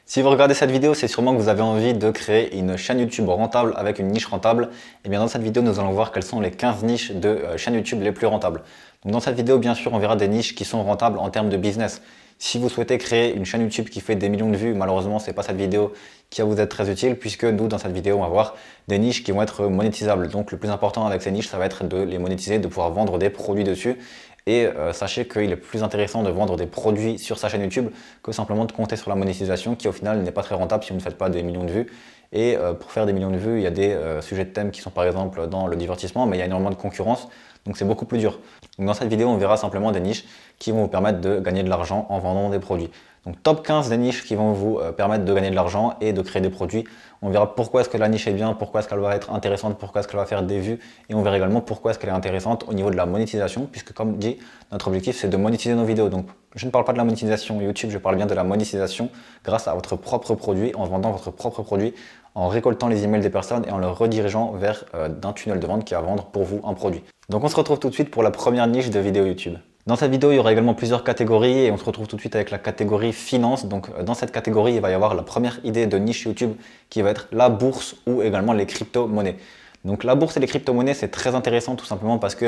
Si vous regardez cette vidéo, c'est sûrement que vous avez envie de créer une chaîne YouTube rentable avec une niche rentable. Et bien dans cette vidéo, nous allons voir quelles sont les 15 niches de chaînes YouTube les plus rentables. Donc dans cette vidéo, bien sûr, on verra des niches qui sont rentables en termes de business. Si vous souhaitez créer une chaîne YouTube qui fait des millions de vues, malheureusement, ce n'est pas cette vidéo qui va vous être très utile puisque nous, dans cette vidéo, on va voir des niches qui vont être monétisables. Donc le plus important avec ces niches, ça va être de les monétiser, de pouvoir vendre des produits dessus. Et sachez qu'il est plus intéressant de vendre des produits sur sa chaîne YouTube que simplement de compter sur la monétisation qui au final n'est pas très rentable si vous ne faites pas des millions de vues. Et pour faire des millions de vues, il y a des sujets de thème qui sont par exemple dans le divertissement, mais il y a énormément de concurrence, donc c'est beaucoup plus dur. Donc dans cette vidéo, on verra simplement des niches qui vont vous permettre de gagner de l'argent en vendant des produits. Donc top 15 des niches qui vont vous permettre de gagner de l'argent et de créer des produits. On verra pourquoi est-ce que la niche est bien, pourquoi est-ce qu'elle va être intéressante, pourquoi est-ce qu'elle va faire des vues. Et on verra également pourquoi est-ce qu'elle est intéressante au niveau de la monétisation, puisque comme dit, notre objectif c'est de monétiser nos vidéos. Donc je ne parle pas de la monétisation YouTube, je parle bien de la monétisation grâce à votre propre produit, en vendant votre propre produit, en récoltant les emails des personnes et en leur redirigeant vers d'un tunnel de vente qui va vendre pour vous un produit. Donc on se retrouve tout de suite pour la première niche de vidéo YouTube. Dans cette vidéo, il y aura également plusieurs catégories et on se retrouve tout de suite avec la catégorie finance. Donc dans cette catégorie, il va y avoir la première idée de niche YouTube qui va être la bourse ou également les crypto-monnaies. Donc la bourse et les crypto-monnaies, c'est très intéressant tout simplement parce que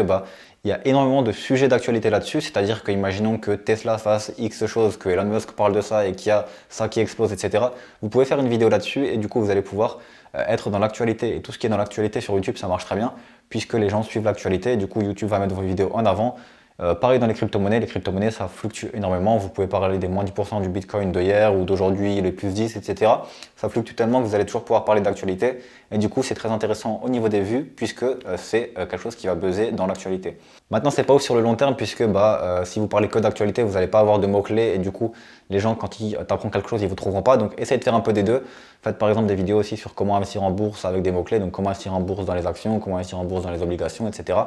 il y a énormément de sujets d'actualité là-dessus. C'est-à-dire que imaginons que Tesla fasse X choses, que Elon Musk parle de ça et qu'il y a ça qui explose, etc. Vous pouvez faire une vidéo là-dessus et du coup, vous allez pouvoir être dans l'actualité. Et tout ce qui est dans l'actualité sur YouTube, ça marche très bien puisque les gens suivent l'actualité et du coup, YouTube va mettre vos vidéos en avant. Pareil dans les crypto-monnaies ça fluctue énormément. Vous pouvez parler des moins 10% du Bitcoin de hier ou d'aujourd'hui, les plus 10, etc. Ça fluctue tellement que vous allez toujours pouvoir parler d'actualité. Et du coup, c'est très intéressant au niveau des vues puisque c'est quelque chose qui va buzzer dans l'actualité. Maintenant, c'est pas ouf sur le long terme puisque si vous parlez que d'actualité, vous n'allez pas avoir de mots-clés et du coup, les gens, quand ils t'apprennent quelque chose, ils vous trouveront pas. Donc, essayez de faire un peu des deux. Faites par exemple des vidéos aussi sur comment investir en bourse avec des mots-clés. Donc, comment investir en bourse dans les actions, comment investir en bourse dans les obligations, etc.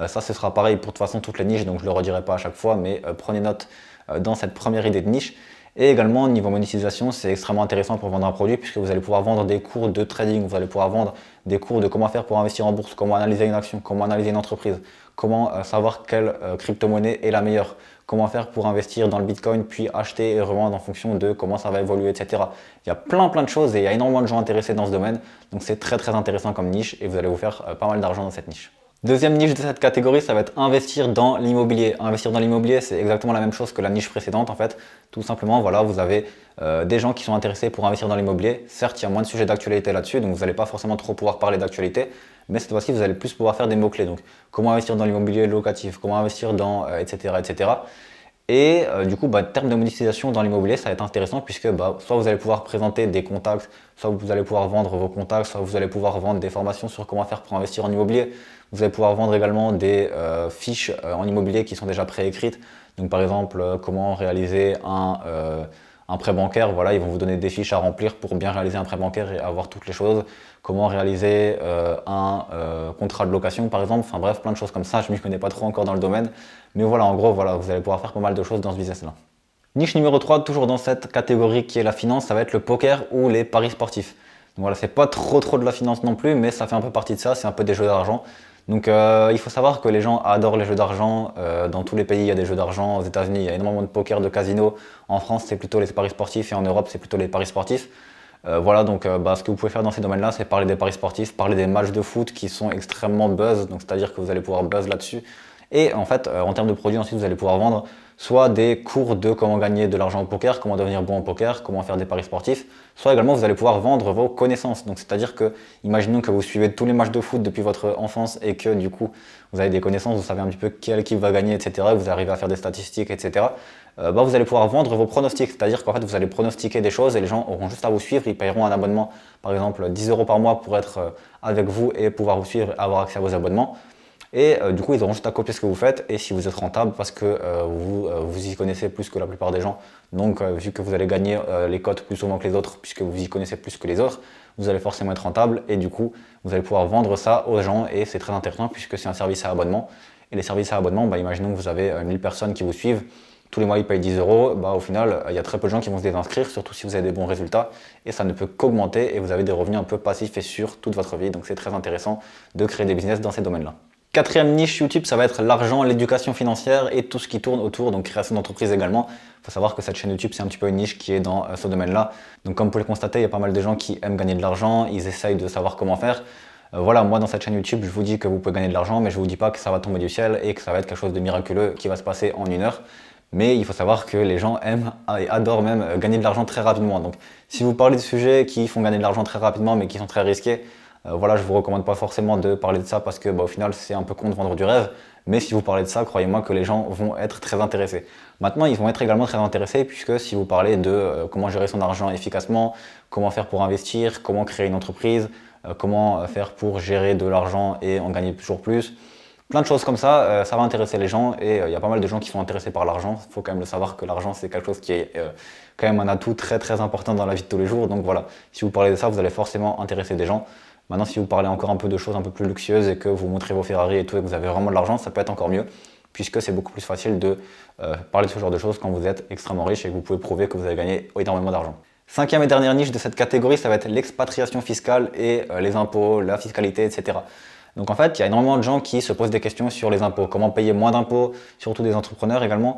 Ça, ce sera pareil pour de toute façon toutes les niches. Donc, je le redirai pas à chaque fois, mais prenez note dans cette première idée de niche. Et également, niveau monétisation, c'est extrêmement intéressant pour vendre un produit puisque vous allez pouvoir vendre des cours de trading, vous allez pouvoir vendre des cours de comment faire pour investir en bourse, comment analyser une action, comment analyser une entreprise, comment savoir quelle crypto-monnaie est la meilleure, comment faire pour investir dans le Bitcoin, puis acheter et revendre en fonction de comment ça va évoluer, etc. Il y a plein de choses et il y a énormément de gens intéressés dans ce domaine. Donc c'est très intéressant comme niche et vous allez vous faire pas mal d'argent dans cette niche. Deuxième niche de cette catégorie, ça va être investir dans l'immobilier. Investir dans l'immobilier, c'est exactement la même chose que la niche précédente en fait. Tout simplement, voilà, vous avez des gens qui sont intéressés pour investir dans l'immobilier. Certes, il y a moins de sujets d'actualité là-dessus, donc vous n'allez pas forcément trop pouvoir parler d'actualité. Mais cette fois-ci, vous allez plus pouvoir faire des mots-clés. Donc, comment investir dans l'immobilier locatif, comment investir dans, etc., etc. Et du coup, terme de monétisation dans l'immobilier, ça va être intéressant puisque soit vous allez pouvoir présenter des contacts, soit vous allez pouvoir vendre vos contacts, soit vous allez pouvoir vendre des formations sur comment faire pour investir en immobilier. Vous allez pouvoir vendre également des fiches en immobilier qui sont déjà préécrites. Donc par exemple, comment réaliser un prêt bancaire. Voilà, ils vont vous donner des fiches à remplir pour bien réaliser un prêt bancaire et avoir toutes les choses. Comment réaliser un contrat de location par exemple. Enfin bref, plein de choses comme ça. Je ne m'y connais pas trop encore dans le domaine. Mais voilà, en gros, voilà, vous allez pouvoir faire pas mal de choses dans ce business-là. Niche numéro 3, toujours dans cette catégorie qui est la finance, ça va être le poker ou les paris sportifs. Donc voilà, c'est pas trop de la finance non plus, mais ça fait un peu partie de ça, c'est un peu des jeux d'argent. Donc il faut savoir que les gens adorent les jeux d'argent. Dans tous les pays, il y a des jeux d'argent. Aux États-Unis, il y a énormément de poker, de casino. En France, c'est plutôt les paris sportifs et en Europe, c'est plutôt les paris sportifs. Voilà, donc ce que vous pouvez faire dans ces domaines-là, c'est parler des paris sportifs, parler des matchs de foot qui sont extrêmement buzz, donc c'est-à-dire que vous allez pouvoir buzz là-dessus. Et en fait, en termes de produits, ensuite, vous allez pouvoir vendre soit des cours de comment gagner de l'argent au poker, comment devenir bon au poker, comment faire des paris sportifs, soit également vous allez pouvoir vendre vos connaissances. Donc c'est-à-dire que, imaginons que vous suivez tous les matchs de foot depuis votre enfance et que du coup vous avez des connaissances, vous savez un petit peu quelle équipe va gagner, etc. Vous arrivez à faire des statistiques, etc. Vous allez pouvoir vendre vos pronostics, c'est-à-dire qu'en fait vous allez pronostiquer des choses et les gens auront juste à vous suivre, ils paieront un abonnement, par exemple 10 € par mois pour être avec vous et pouvoir vous suivre et avoir accès à vos abonnements. Et du coup, ils auront juste à copier ce que vous faites et si vous êtes rentable parce que vous y connaissez plus que la plupart des gens. Donc, vu que vous allez gagner les cotes plus souvent que les autres puisque vous y connaissez plus que les autres, vous allez forcément être rentable et du coup, vous allez pouvoir vendre ça aux gens et c'est très intéressant puisque c'est un service à abonnement. Et les services à abonnement, imaginons que vous avez 1000 personnes qui vous suivent, tous les mois ils payent 10 €, au final, il y a très peu de gens qui vont se désinscrire, surtout si vous avez des bons résultats et ça ne peut qu'augmenter et vous avez des revenus un peu passifs et sûrs toute votre vie. Donc, c'est très intéressant de créer des business dans ces domaines-là. Quatrième niche YouTube, ça va être l'argent, l'éducation financière et tout ce qui tourne autour, donc création d'entreprise également. Il faut savoir que cette chaîne YouTube, c'est un petit peu une niche qui est dans ce domaine-là. Donc comme vous pouvez le constater, il y a pas mal de gens qui aiment gagner de l'argent, ils essayent de savoir comment faire. Voilà, moi dans cette chaîne YouTube, je vous dis que vous pouvez gagner de l'argent, mais je ne vous dis pas que ça va tomber du ciel et que ça va être quelque chose de miraculeux qui va se passer en 1 heure. Mais il faut savoir que les gens aiment et adorent même gagner de l'argent très rapidement. Donc si vous parlez de sujets qui font gagner de l'argent très rapidement mais qui sont très risqués, voilà, je ne vous recommande pas forcément de parler de ça parce que au final c'est un peu con de vendre du rêve. Mais si vous parlez de ça, croyez-moi que les gens vont être très intéressés. Maintenant, ils vont être également très intéressés puisque si vous parlez de comment gérer son argent efficacement, comment faire pour investir, comment créer une entreprise, comment faire pour gérer de l'argent et en gagner toujours plus, plein de choses comme ça, ça va intéresser les gens et il y a pas mal de gens qui sont intéressés par l'argent. Il faut quand même le savoir que l'argent c'est quelque chose qui est quand même un atout très très important dans la vie de tous les jours. Donc voilà, si vous parlez de ça, vous allez forcément intéresser des gens. Maintenant, si vous parlez encore un peu de choses un peu plus luxueuses et que vous montrez vos Ferrari et tout et que vous avez vraiment de l'argent, ça peut être encore mieux puisque c'est beaucoup plus facile de parler de ce genre de choses quand vous êtes extrêmement riche et que vous pouvez prouver que vous avez gagné énormément d'argent. Cinquième et dernière niche de cette catégorie, ça va être l'expatriation fiscale et les impôts, la fiscalité, etc. Donc en fait, il y a énormément de gens qui se posent des questions sur les impôts. Comment payer moins d'impôts, surtout des entrepreneurs également.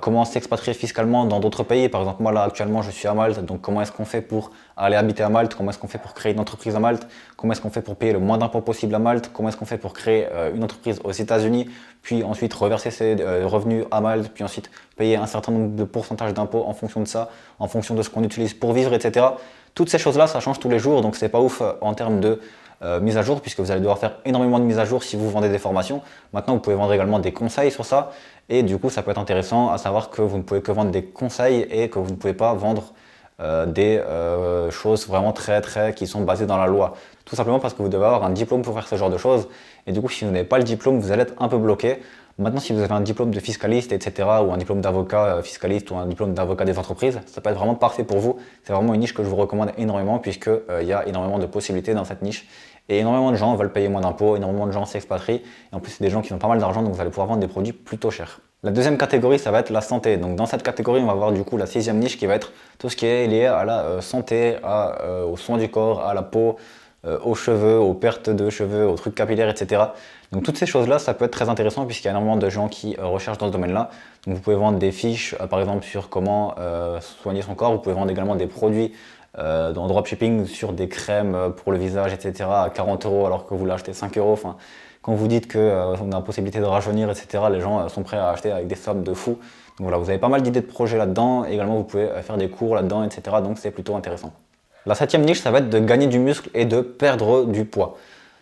Comment s'expatrier fiscalement dans d'autres pays. Par exemple, moi là actuellement je suis à Malte, donc comment est-ce qu'on fait pour aller habiter à Malte? Comment est-ce qu'on fait pour créer une entreprise à Malte? Comment est-ce qu'on fait pour payer le moins d'impôts possible à Malte? Comment est-ce qu'on fait pour créer une entreprise aux États-Unis, puis ensuite reverser ses revenus à Malte, puis ensuite payer un certain nombre de pourcentage d'impôts en fonction de ça, en fonction de ce qu'on utilise pour vivre, etc. Toutes ces choses-là, ça change tous les jours, donc c'est pas ouf en termes de mise à jour, puisque vous allez devoir faire énormément de mises à jour si vous vendez des formations. Maintenant, vous pouvez vendre également des conseils sur ça, et du coup, ça peut être intéressant à savoir que vous ne pouvez que vendre des conseils et que vous ne pouvez pas vendre des choses vraiment très qui sont basées dans la loi. Tout simplement parce que vous devez avoir un diplôme pour faire ce genre de choses, et du coup, si vous n'avez pas le diplôme, vous allez être un peu bloqué. Maintenant, si vous avez un diplôme de fiscaliste, etc., ou un diplôme d'avocat fiscaliste, ou un diplôme d'avocat des entreprises, ça peut être vraiment parfait pour vous. C'est vraiment une niche que je vous recommande énormément, puisqu'il y a énormément de possibilités dans cette niche. Et énormément de gens veulent payer moins d'impôts, énormément de gens s'expatrient, et en plus, c'est des gens qui ont pas mal d'argent, donc vous allez pouvoir vendre des produits plutôt chers. La deuxième catégorie, ça va être la santé. Donc dans cette catégorie, on va voir du coup la sixième niche qui va être tout ce qui est lié à la santé, aux soins du corps, à la peau, aux cheveux, aux pertes de cheveux, aux trucs capillaires, etc. Donc toutes ces choses-là, ça peut être très intéressant puisqu'il y a énormément de gens qui recherchent dans ce domaine-là. Donc vous pouvez vendre des fiches, par exemple, sur comment soigner son corps. Vous pouvez vendre également des produits dans dropshipping sur des crèmes pour le visage, etc. à 40 € alors que vous l'achetez 5 €. Enfin, quand vous dites qu'on a la possibilité de rajeunir, etc., les gens sont prêts à acheter avec des sommes de fous. Donc voilà, vous avez pas mal d'idées de projets là-dedans. Également, vous pouvez faire des cours là-dedans, etc. Donc c'est plutôt intéressant. La septième niche, ça va être de gagner du muscle et de perdre du poids.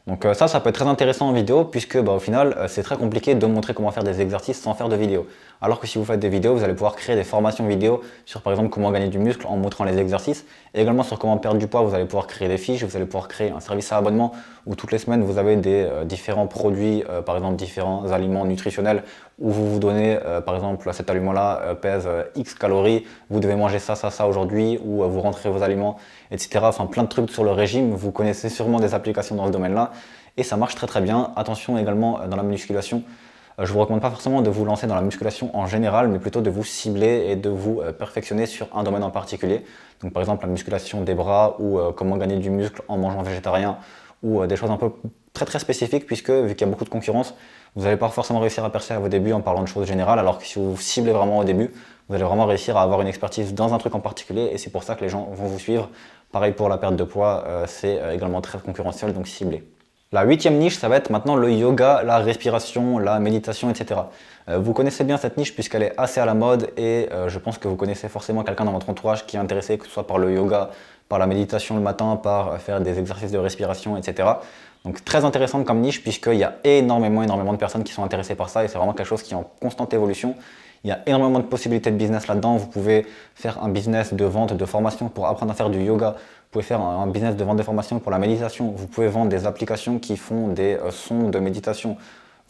Donc ça peut être très intéressant en vidéo puisque au final, c'est très compliqué de montrer comment faire des exercices sans faire de vidéo. Alors que si vous faites des vidéos, vous allez pouvoir créer des formations vidéo sur par exemple comment gagner du muscle en montrant les exercices. Et également sur comment perdre du poids, vous allez pouvoir créer des fiches, vous allez pouvoir créer un service à abonnement où toutes les semaines vous avez des différents produits, par exemple différents aliments nutritionnels où vous vous donnez, par exemple cet aliment-là pèse X calories, vous devez manger ça aujourd'hui, ou vous rentrez vos aliments, etc. Enfin plein de trucs sur le régime, vous connaissez sûrement des applications dans ce domaine-là et ça marche très bien. Attention également dans la musculation. Je ne vous recommande pas forcément de vous lancer dans la musculation en général, mais plutôt de vous cibler et de vous perfectionner sur un domaine en particulier. Donc par exemple la musculation des bras ou comment gagner du muscle en mangeant végétarien ou des choses un peu très spécifiques puisque vu qu'il y a beaucoup de concurrence, vous n'allez pas forcément réussir à percer à vos débuts en parlant de choses générales alors que si vous vous ciblez vraiment au début, vous allez vraiment réussir à avoir une expertise dans un truc en particulier et c'est pour ça que les gens vont vous suivre. Pareil pour la perte de poids, c'est également très concurrentiel donc ciblé. La huitième niche, ça va être maintenant le yoga, la respiration, la méditation, etc. Vous connaissez bien cette niche puisqu'elle est assez à la mode et je pense que vous connaissez forcément quelqu'un dans votre entourage qui est intéressé, que ce soit par le yoga, par la méditation le matin, par faire des exercices de respiration, etc. Donc très intéressante comme niche puisqu'il y a énormément de personnes qui sont intéressées par ça et c'est vraiment quelque chose qui est en constante évolution. Il y a énormément de possibilités de business là-dedans. Vous pouvez faire un business de vente, de formation pour apprendre à faire du yoga. Vous pouvez faire un business de vente de formation pour la méditation. Vous pouvez vendre des applications qui font des sons de méditation.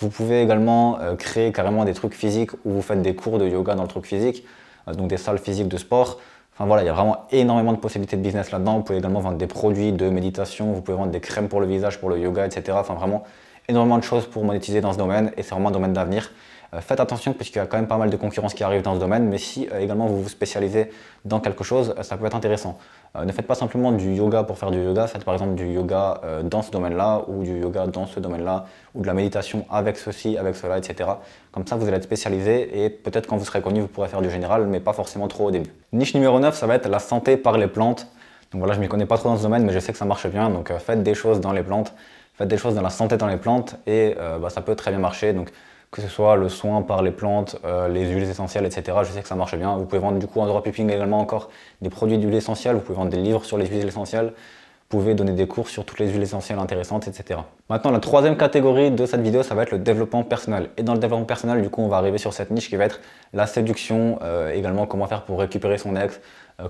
Vous pouvez également créer carrément des trucs physiques où vous faites des cours de yoga dans le truc physique, donc des salles physiques de sport. Enfin voilà, il y a vraiment énormément de possibilités de business là-dedans. Vous pouvez également vendre des produits de méditation, vous pouvez vendre des crèmes pour le visage, pour le yoga, etc. Enfin vraiment énormément de choses pour monétiser dans ce domaine et c'est vraiment un domaine d'avenir. faites attention puisqu'il y a quand même pas mal de concurrence qui arrive dans ce domaine, mais si également vous vous spécialisez dans quelque chose, ça peut être intéressant. Ne faites pas simplement du yoga pour faire du yoga, faites par exemple du yoga dans ce domaine-là, ou du yoga dans ce domaine-là, ou de la méditation avec ceci, avec cela, etc. Comme ça, vous allez être spécialisé et peut-être quand vous serez connu, vous pourrez faire du général, mais pas forcément trop au début. Niche numéro 9, ça va être la santé par les plantes. Donc voilà, je ne m'y connais pas trop dans ce domaine, mais je sais que ça marche bien, donc faites des choses dans les plantes, faites des choses dans la santé dans les plantes, et ça peut très bien marcher. Donc, que ce soit le soin par les plantes, les huiles essentielles, etc. Je sais que ça marche bien. Vous pouvez vendre du coup en dropshipping également encore des produits d'huile essentielle, vous pouvez vendre des livres sur les huiles essentielles, vous pouvez donner des cours sur toutes les huiles essentielles intéressantes, etc. Maintenant, la troisième catégorie de cette vidéo, ça va être le développement personnel. Et dans le développement personnel, du coup, on va arriver sur cette niche qui va être la séduction, également comment faire pour récupérer son ex,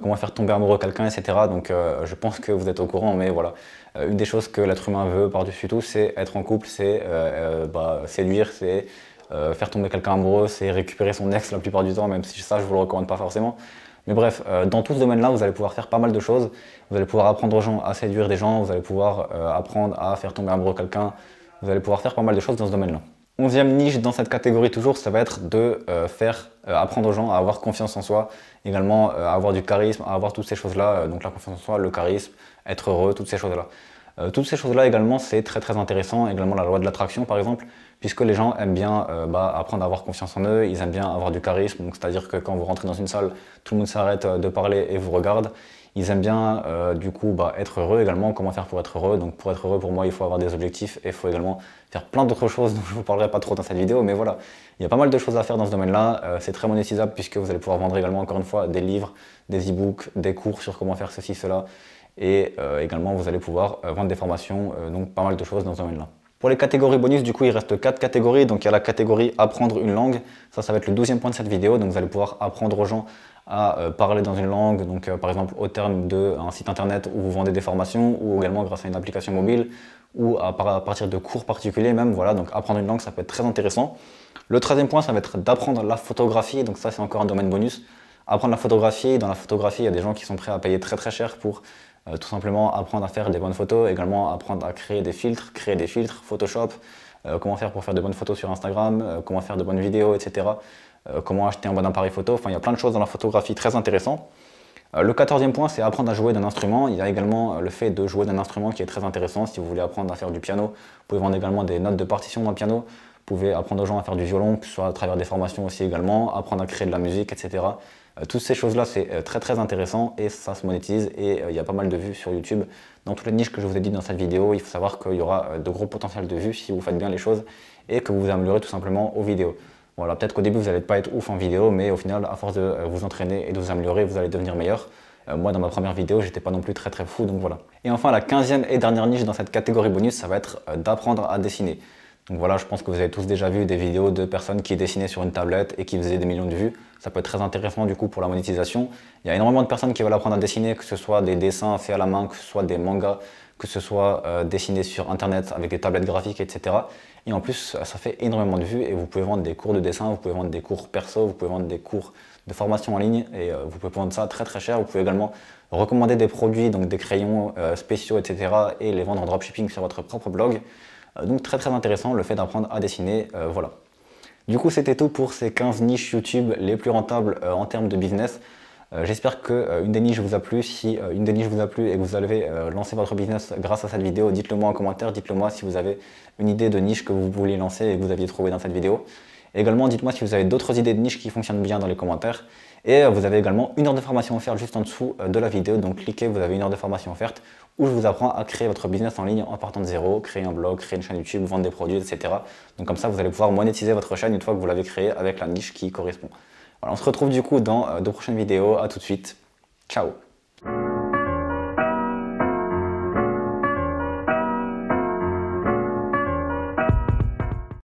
comment faire tomber amoureux quelqu'un, etc. Donc je pense que vous êtes au courant, mais voilà. Une des choses que l'être humain veut par-dessus tout, c'est être en couple, c'est séduire, c'est faire tomber quelqu'un amoureux, c'est récupérer son ex la plupart du temps, même si ça je vous le recommande pas forcément. Mais bref, dans tout ce domaine-là, vous allez pouvoir faire pas mal de choses. Vous allez pouvoir apprendre aux gens à séduire des gens, vous allez pouvoir apprendre à faire tomber amoureux quelqu'un, vous allez pouvoir faire pas mal de choses dans ce domaine-là. 11e niche dans cette catégorie toujours, ça va être de apprendre aux gens à avoir confiance en soi, également à avoir du charisme, à avoir toutes ces choses-là, donc la confiance en soi, le charisme, être heureux, toutes ces choses-là. Toutes ces choses-là également, c'est très très intéressant, également la loi de l'attraction par exemple, puisque les gens aiment bien apprendre à avoir confiance en eux, ils aiment bien avoir du charisme, c'est-à-dire que quand vous rentrez dans une salle, tout le monde s'arrête de parler et vous regarde. Ils aiment bien du coup être heureux également, comment faire pour être heureux. Donc pour être heureux, pour moi, il faut avoir des objectifs et il faut également faire plein d'autres choses dont je ne vous parlerai pas trop dans cette vidéo, mais voilà. Il y a pas mal de choses à faire dans ce domaine-là, c'est très monétisable puisque vous allez pouvoir vendre également encore une fois des livres, des e-books, des cours sur comment faire ceci, cela. Et également vous allez pouvoir vendre des formations, donc pas mal de choses dans ce domaine-là. Pour les catégories bonus, du coup il reste 4 catégories, donc il y a la catégorie apprendre une langue, ça va être le 12e point de cette vidéo, donc vous allez pouvoir apprendre aux gens à parler dans une langue, donc par exemple au terme d'un site internet où vous vendez des formations, ou également grâce à une application mobile, ou à partir de cours particuliers même, voilà, donc apprendre une langue ça peut être très intéressant. Le 13e point ça va être d'apprendre la photographie, donc ça c'est encore un domaine bonus. Apprendre la photographie, dans la photographie il y a des gens qui sont prêts à payer très très cher pour tout simplement apprendre à faire des bonnes photos, également apprendre à créer des filtres, Photoshop, comment faire pour faire de bonnes photos sur Instagram, comment faire de bonnes vidéos, etc. Comment acheter un bon appareil photo, enfin il y a plein de choses dans la photographie très intéressantes. Le 14e point c'est apprendre à jouer d'un instrument, il y a également le fait de jouer d'un instrument qui est très intéressant. Si vous voulez apprendre à faire du piano, vous pouvez vendre également des notes de partition dans le piano, vous pouvez apprendre aux gens à faire du violon, que ce soit à travers des formations aussi également, apprendre à créer de la musique, etc. Toutes ces choses-là, c'est très très intéressant et ça se monétise et il y a pas mal de vues sur YouTube. Dans toutes les niches que je vous ai dit dans cette vidéo, il faut savoir qu'il y aura de gros potentiels de vues si vous faites bien les choses et que vous vous améliorez tout simplement aux vidéos. Voilà, peut-être qu'au début vous n'allez pas être ouf en vidéo, mais au final, à force de vous entraîner et de vous améliorer, vous allez devenir meilleur. Moi, dans ma première vidéo, j'étais pas non plus très très fou, donc voilà. Et enfin, la 15e et dernière niche dans cette catégorie bonus, ça va être d'apprendre à dessiner. Donc voilà, je pense que vous avez tous déjà vu des vidéos de personnes qui dessinaient sur une tablette et qui faisaient des millions de vues. Ça peut être très intéressant du coup pour la monétisation. Il y a énormément de personnes qui veulent apprendre à dessiner, que ce soit des dessins faits à la main, que ce soit des mangas, que ce soit dessiné sur internet avec des tablettes graphiques, etc. Et en plus, ça fait énormément de vues et vous pouvez vendre des cours de dessin, vous pouvez vendre des cours perso, vous pouvez vendre des cours de formation en ligne et vous pouvez vendre ça très très cher. Vous pouvez également recommander des produits, donc des crayons spéciaux, etc. et les vendre en dropshipping sur votre propre blog. Donc très très intéressant le fait d'apprendre à dessiner, voilà. Du coup c'était tout pour ces 15 niches YouTube les plus rentables en termes de business. J'espère qu'une des niches vous a plu. Si une des niches vous a plu et que vous avez lancé votre business grâce à cette vidéo, dites-le moi en commentaire, dites-le moi si vous avez une idée de niche que vous vouliez lancer et que vous aviez trouvé dans cette vidéo. Également dites-moi si vous avez d'autres idées de niche qui fonctionnent bien dans les commentaires. Et vous avez également une heure de formation offerte juste en dessous de la vidéo, donc cliquez, vous avez une heure de formation offerte où je vous apprends à créer votre business en ligne en partant de zéro, créer un blog, créer une chaîne YouTube, vendre des produits, etc. Donc comme ça, vous allez pouvoir monétiser votre chaîne une fois que vous l'avez créée avec la niche qui correspond. Voilà, on se retrouve du coup dans de prochaines vidéos, à tout de suite, ciao!